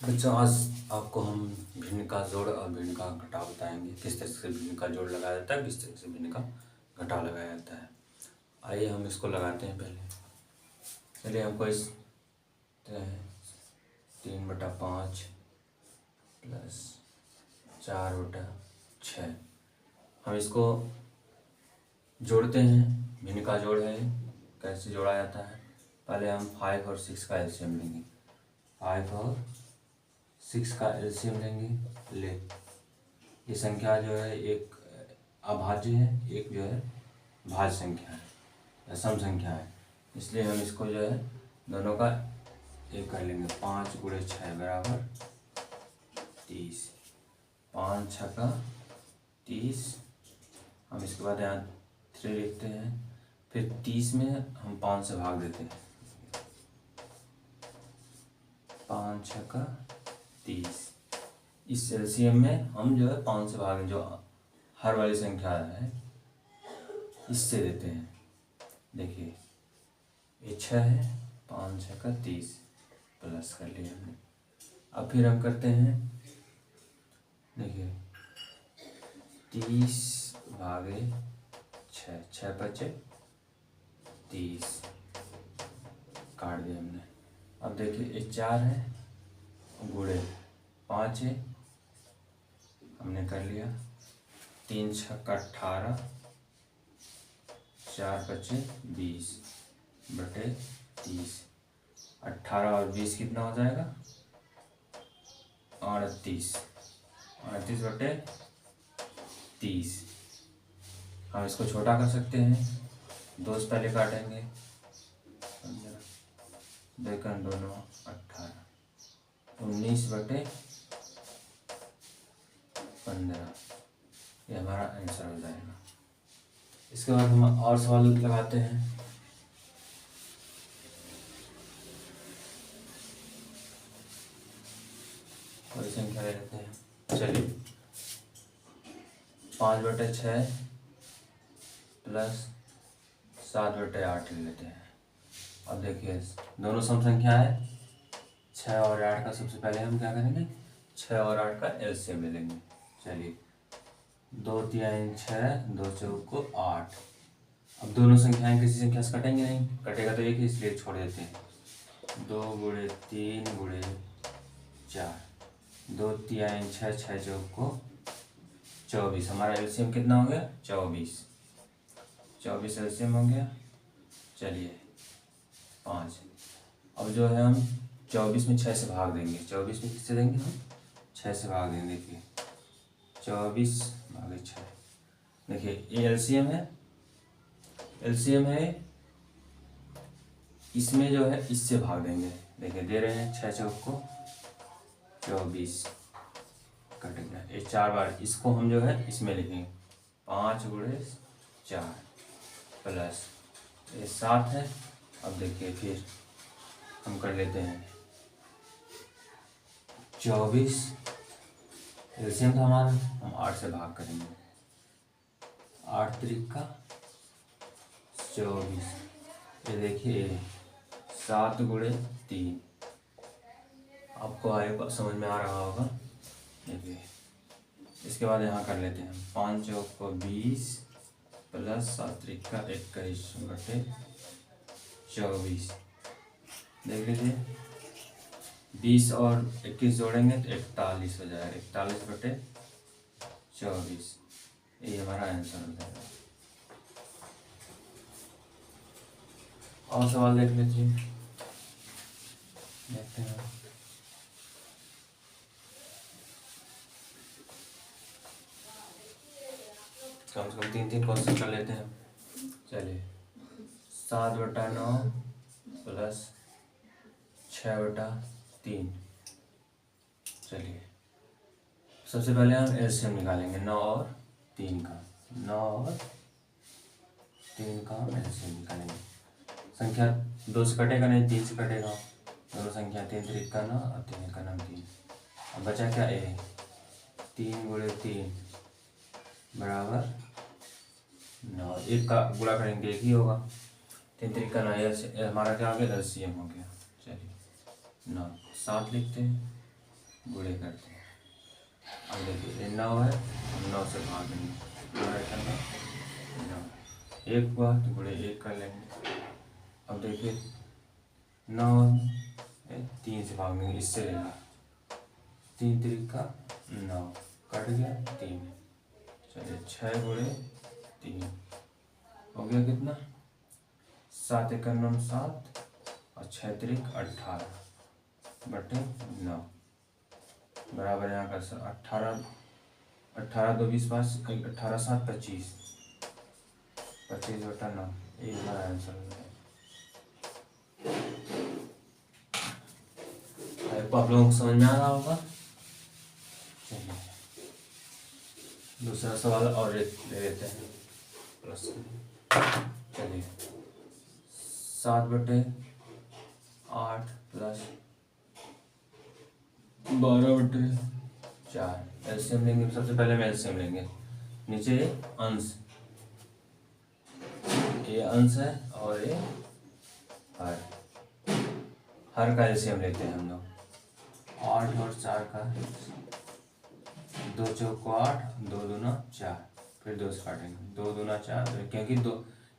बच्चों, आज आपको हम भिन्न का जोड़ और भिन्न का घटाव बताएंगे। किस तरह से भिन्न का जोड़ लगाया जाता है, किस तरह से भिन्न का घटाव लगाया जाता है। आइए हम इसको लगाते हैं। पहले चलिए, हमको इस 3/5 प्लस 4/6 हम इसको जोड़ते हैं। भिन्न का जोड़ है, कैसे जोड़ा जाता है। पहले हम 5 और 6 का एलसीएम लेंगे। 5 और 6 का एलसीएम लेंगे। ले ये संख्या जो है एक अभाज्य है, एक जो है भाज्य संख्या है या सम संख्या है, इसलिए हम इसको जो है दोनों का एक कर लेंगे। 5 × 6 बराबर 30। 5 × 6 30। हम इसके बाद यहाँ 3 लिखते हैं। फिर 30 में हम 5 से भाग देते हैं। 5 × 6 30। इस एलसीएम में हम जो है 5 से भागें, जो हर वाली संख्या है इससे देते हैं। देखिए ये 6 है, 5 × 6 30 प्लस कर लिया हमने। अब फिर हम करते हैं, देखिए 30/6, 6 बचे 30 काट दिया हमने। अब देखिए ये 4 है गुणे 5 है, हमने कर लिया। 3 × 6 18, 4 बचे 20/30। 18 और 20 कितना हो जाएगा? 38। 38/30। हम इसको छोटा कर सकते हैं। 2 से पहले काटेंगे। 2 × 2 = 18। 19/15 ये हमारा आंसर हो जाएगा। इसके बाद हम और सवाल लगाते हैं। कोई संख्या ले लेते हैं। चलिए 5/6 प्लस 7/8 ले लेते हैं। अब देखिए दोनों सम संख्या है। 6 और 8 का सबसे पहले हम क्या करेंगे? 6 और 8 का एलसीएम ले लेंगे। चलिए 2 × 3 = 6, 2 × 4 = 8। अब दोनों संख्याएं किसी संख्या से कटेंगे नहीं, कटेगा तो एक ही, इसलिए छोड़ देते हैं। 2 × 3 × 4, 2 × 3 = 6, 6 × 4 = 24। हमारा एलसीएम कितना हो गया? 24। 24 एलसीएम हो गया। चलिए 5। अब जो है हम 24 में 6 से भाग देंगे। 24 में किससे देंगे? हम 6 से भाग देंगे। देखिए 24/6। देखिए ये एलसीएम है। एलसीएम है, इसमें जो है इससे भाग देंगे। देखिए दे रहे हैं 6 × 4 = 24 कट गया। ये 4 बार, इसको हम जो है इसमें लिखेंगे। 5 × 4 प्लस ये 7 है। अब देखिए फिर हम कर लेते हैं 24 एलसीएम था हमारा, हम 8 से भाग करेंगे। 8 × 3 = 24। ये देखिए 7 × 3 आपको आएगा, समझ में आ रहा होगा। देखिए इसके बाद यहाँ कर लेते हैं 5 × 4 = 20 प्लस 7 × 3 = 21/24। देख लीजिए 20 और 21 जोड़ेंगे तो 41 हो जाएगा। 41/24 ये हमारा आंसर हो जाएगा। और सवाल देख लीजिए, देखते हैं। कम से कम 3 क्वेश्चन कर लेते हैं। चलिए 7/9 प्लस 6/3। चलिए सबसे पहले हम एलसीएम निकालेंगे 9 और 3 का। 9 और 3 का हम एलसीएम निकालेंगे। संख्या 2 से कटेगा नहीं, 3 से कटेगा। दोनों संख्या 3 × 3 = 9 और 3 × 9 = 3। अब बचा क्या? ए 3 × 3 बराबर 9। एक का गुणा करेंगे एक ही होगा। 3 × 3 = 9, हमारा क्या हो गया? एलसीएम हो गया। चलिए 9 7 लिखते हैं। गुणे करते हैं। अब देखिए ये 9 है, हम 9 से भाग देंगे, गुणा करना 9, 1 हुआ तो गुणे 1 कर लेंगे। अब देखिए 9 3 से भाग देंगे, इससे लेंगे, 3 3 9 कट गया 3। चलिए 6 गुणे 3 हो गया कितना, 7 1 9 7 और 6 3 18 बटे 9 बराबर यहाँ का 18 18 2 20 5 18 7 25 25 बटा 9 ये हमारा आंसर है। आप लोगों को समझ में आ रहा होगा। चलिए दूसरा सवाल और ले लेते हैं प्लस। चलिए 7 बटे 8 प्लस 12 बटे 4 एलसीएम लेंगे। सबसे पहले हम एलसीएम लेंगे। नीचे अंश, ये अंश है और ये हर का एलसीएम लेते हैं हम लोग। 8 और 4 का 2 चौक 8 2 दूना 4, फिर 2 से काटेंगे 2 दूना 4, क्योंकि 2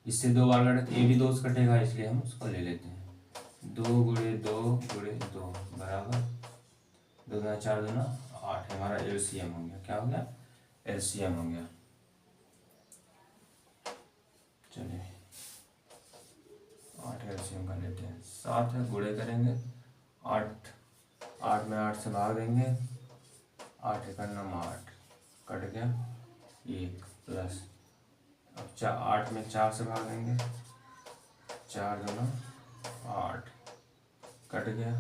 इससे 2 बार काटे तो ये भी 2 से कटेगा, इसलिए हम उसको ले लेते हैं। 2 गुणे 2 गुणे 2 बराबर 2 दूना 4 दूना 8 हमारा एलसीएम हो गया। क्या हो गया, एलसीएम हो गया। चलिए 8 एलसीएम कर लेते हैं। 7 है, गुणे करेंगे 8 में 8 से भाग देंगे, 8 1 9 8 कट गया 1 प्लस, अब 8 में 4 से भाग देंगे, 4 2 8 कट गया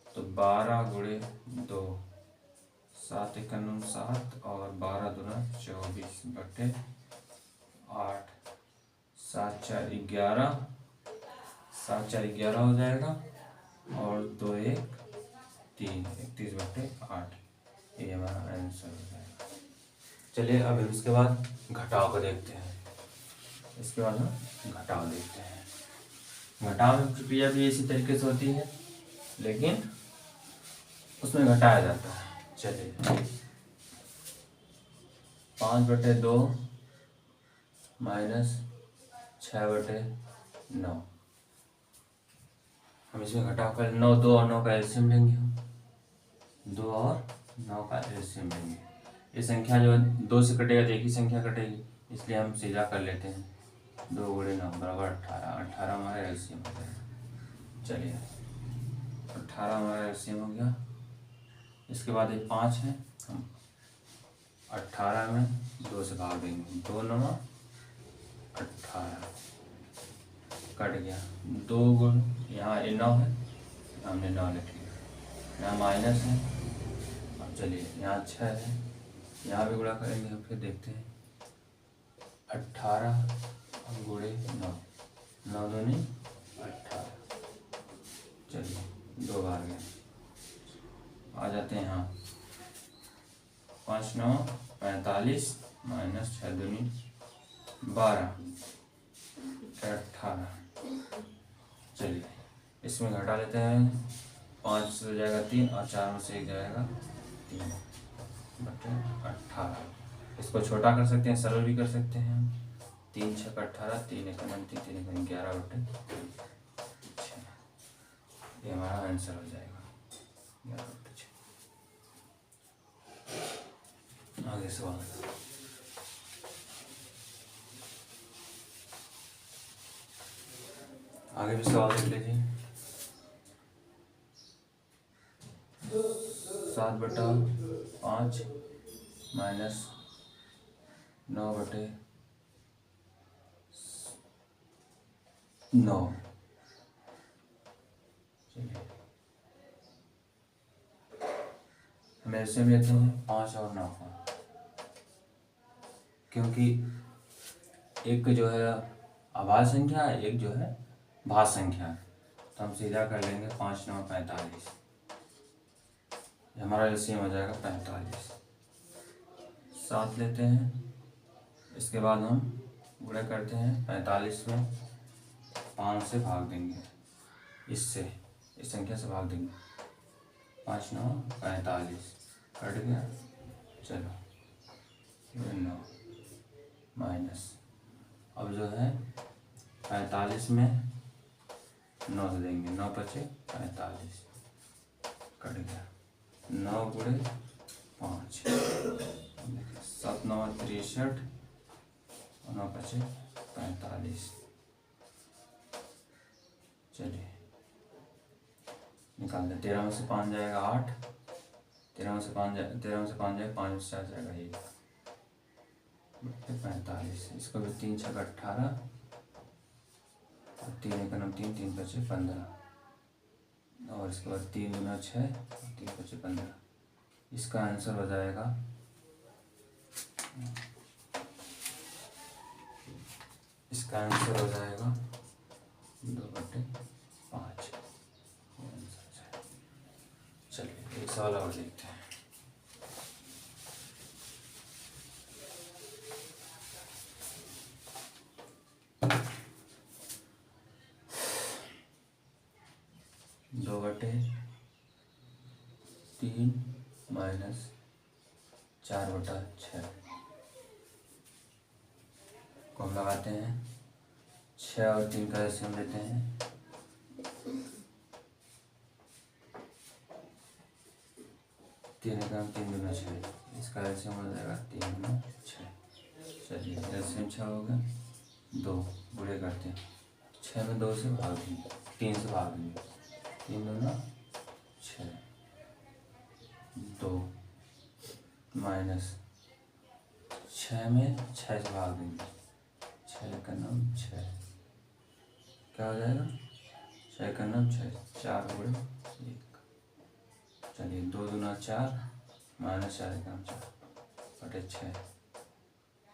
तो 12 गुणे 2 7 1 9 7 और 12 2 24 बटे 8 7 4 11 7 4 11 हो जाएगा और 2 1 3 31 बटे 8 ये हमारा आंसर हो जाएगा। चलिए अब इसके बाद घटाव को देखते हैं। इसके बाद हम घटाव देखते हैं। घटाव में प्रक्रिया भी इसी तरीके से होती है, लेकिन उसमें घटाया जाता है। चलिए 5 बटे 2 माइनस 6 बटे 9, हम इसमें घटाव कर 9 2 और 9 का एलसीएम लेंगे। हम 2 और 9 का एलसीएम लेंगे। ये संख्या जो है 2 से कटेगा तो एक ही संख्या कटेगी, इसलिए हम सीधा कर लेते हैं। 2 गुणे 9 बराबर 18, 18 हमारा एलसीएम हो गया। चलिए 18 हमारा एलसीएम हो गया। इसके बाद ये 5 है, हम 18 में 2 से भाग देंगे, 2 9 18 कट गया। 2 गुण यहाँ ये 9 है, हमने 9 लिख लिया, यहाँ माइनस है। अब चलिए यहाँ 6 है, यहाँ भी गुणा करेंगे, हम फिर देखते हैं 18 गुणे 9 9 दूनी 18। चलिए 2 बार गए, आ जाते हैं यहाँ 5 9 45 माइनस 6 दूनी 12 18। चलिए इसमें घटा लेते हैं, 5 से हो जाएगा 3 और 4 में से 1 जाएगा 3 बटे 18। इसको छोटा कर सकते हैं, सरल भी कर सकते हैं हम। 3 6 18 3 1 3 3 1 11 बटे 6, ये हमारा आंसर हो जाएगा 11 बटे 6। आगे सवाल आगे भी सवाल देख लीजिए। 7 बटा 5 माइनस 9 बटे 9। चलिए हम ऐसे में लेते हैं 5 और 9 का, क्योंकि एक जो है आभाज्य संख्या है, एक जो है भाज्य संख्या है, तो हम सीधा कर लेंगे 5 9 45, हमारा एलसीएम हो जाएगा 45। 7 लेते हैं, इसके बाद हम गुणा करते हैं 45 में 5 से भाग देंगे, इससे इस संख्या से भाग देंगे, 5 9 45 कट गया। चलो ये 9 माइनस, अब जो है 45 में 9 से देंगे, 9 बचे 45 कट गया। 9 गुणे 5 देखिए 7 9 63 और 9 बचे 45। चलिए निकाल दें। 13 में से 5 जाएगा 8, 13 में से 5 जाएगा 5 में से 4 जाएगा 1 45। इसको भी 3 छक्का 18 और 3 एक 9 3 3 बचे 15 और इसके बाद 3 गुना 6 और 3 बचे 15। इसका आंसर हो जाएगा इसका आंसर हो जाएगा 2/5। चलिए एक सवाल और देखते हैं। दो बटे 3 माइनस 4/6 को हम लगाते हैं। 6 और 3 का एलसीएम लेते हैं। 3 एकम 3 दूना 6, इसका एलसीएम हो जाएगा 3 गुना 6। चलिए एलसीएम 6 हो गया। 2 बुरे करते हैं, 6 में 2 से भाग देंगे, 3 से भाग देंगे, 3 दूना 6 2 माइनस 6 में 6 से भाग देंगे, 6 का नाम 6 क्या हो जाएगा, 6 का नाम 6 4 गुणे 1। चलिए 2 दूना 4 माइनस 4 का नाम 4 बटे 6,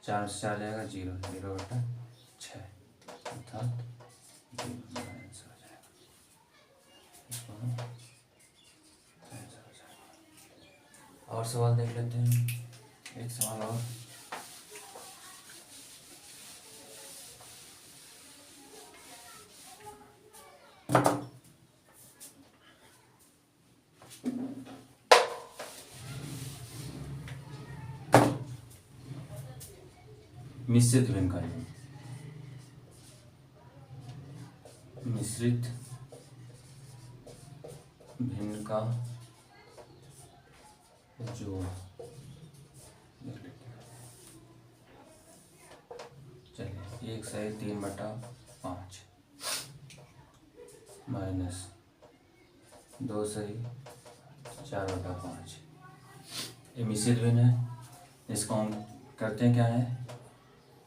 4 से 4 जाएगा 0 0/6 अर्थात 0 आंसर हो जाएगा। इसको हम आंसर हो जाएगा। और सवाल देख लेते हैं, एक सवाल और। मिश्रित भिन्न का योग, मिश्रित भिन्न का जोड़ देख लेते हैं। चलिए 1 सही 3/5 माइनस 2 सही 4/5। ये मिश्रित भिन्न है। इसको हम करते हैं क्या है,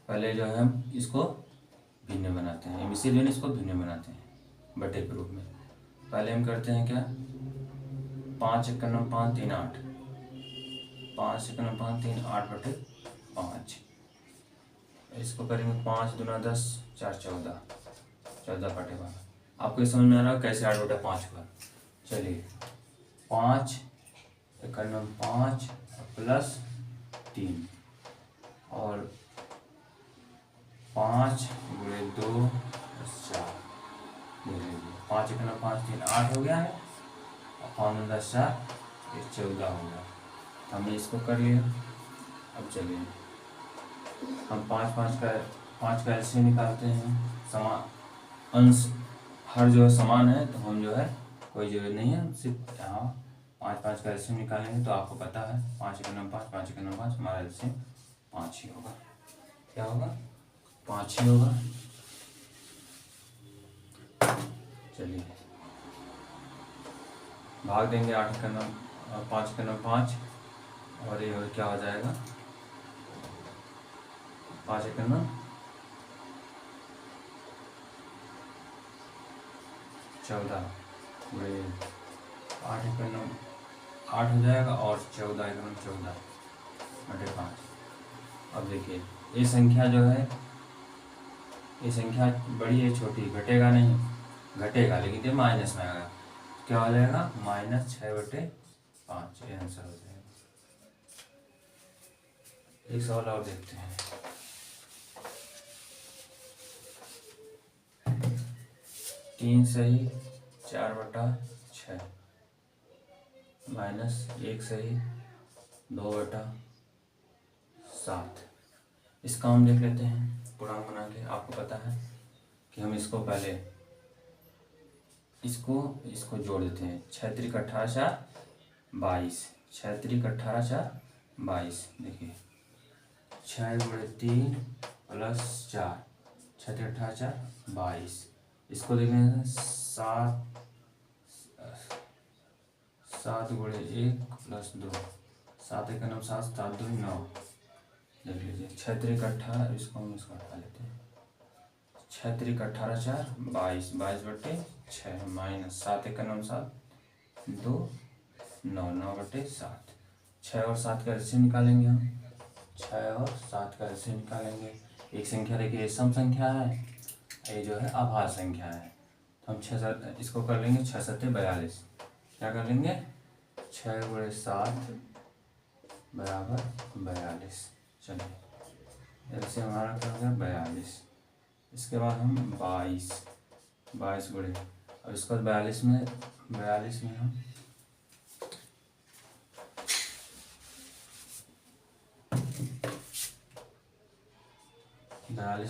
पहले जो है हम इसको भिन्न बनाते हैं, मिश्रित भिन्न इसको भिन्न बनाते हैं बटे के रूप में। पहले हम करते हैं क्या, 5 1 9 5 3 8, 5 1 9 5 3 8/5। इसको करेंगे 5 दूना 10 4 14 14/5। आपको ये समझ में आ रहा है कैसे 8/5 हुआ। चलिए 5 1 9 5 प्लस 3 और 5 गुणे 2 4 देख लीजिए। 5 1 9 5 3 8 हो गया है और 5 9 10 4 ये 14 हो गया। तो हमने इसको कर लिया। अब चलिए हम 5 का एलसीएम निकालते हैं। समान अंश हर जो है समान है, तो हम जो है कोई जरूरत नहीं है, सिर्फ यहाँ 5 का एलसीएम निकालेंगे। तो आपको पता है 5 1 9 5 5 1 9 5 हमारा एलसीएम 5 ही होगा। क्या होगा, 5 ही होगा। चलिए भाग देंगे 8 का 9 5 का 9 5 और ये क्या हो जाएगा, 5 1 9 14 गुणे 8 1 9 8 हो जाएगा और 14 1 9 14/5। अब देखिए ये संख्या जो है, ये संख्या बड़ी है छोटी, घटेगा नहीं, घटेगा लेकिन ये माइनस में आएगा। क्या हो जाएगा, -6/5। ये आंसर हो जाएगा। एक सवाल और देखते हैं। 3 सही 4/6 माइनस 1 से ही 2/7। इसका हम देख लेते हैं पूर्णांक बना के। आपको पता है कि हम इसको पहले इसको जोड़ देते हैं। 6 त्रिक 18 4 22, 6 त्रिक 18 4 22। देखिए 6 गुणे 3 प्लस 4, 6 त्रिक 18 4 22। इसको देखेंगे 7 गुणे 1 प्लस 2, 7 1 9 7, 7 2 9। देख लीजिए 6 त्रिक 18, इसको हम इसको हटा लेते हैं। 6 त्रिक 18 4 22, 22/6 माइनस 7 1 9 7 2 9, 9/7। 6 और 7 का रेशियो निकालेंगे हम। 6 और 7 का रेशियो निकालेंगे। एक संख्या देखिए ये सम संख्या है, ये जो है आभाज्य संख्या है। तो हम 6 इसको कर लेंगे 6 7 42। क्या कर लेंगे 6 गुणे 7 बराबर 42। चलिए ऐसे हमारा क्या हो गया 42। इसके बाद हम 22 गुणे, और इसके बाद 42 में हम 42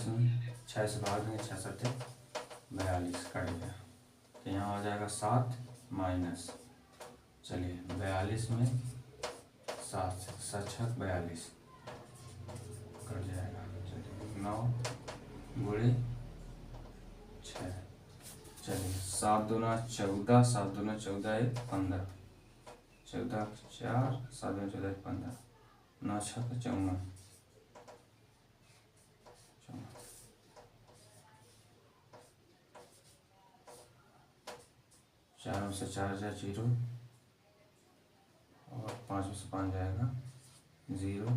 में 6 से भाग देंगे, 6 7 42 कट गया। तो यहाँ हो जाएगा 7 माइनस, चलिए 42 में 7 से 7 6 42 कट जाएगा। चलिए 9 गुणे 6, चलिए 7 दूना 14, 7 दूना 14 1 15, 14 4, 7 दूना 14 1 15, 9 6 54, 4 में से 4 जाए 0, और 5 में से 5 जाएगा 0,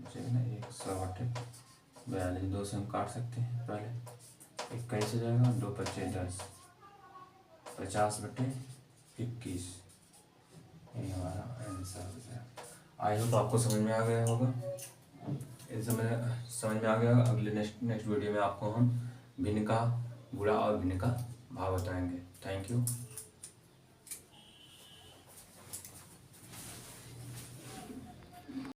बचेगा 1 8 42। 2 से हम काट सकते हैं पहले, 21 हो जाएगा, 2 25 10, 50/21। ये हमारा आंसर हो गया। आई होप आपको समझ में आ गया होगा। समझ में आ गया। अगले नेक्स्ट वीडियो में आपको हम भिन्न का गुणा और भिन्न का भाव बताएंगे। Thank you.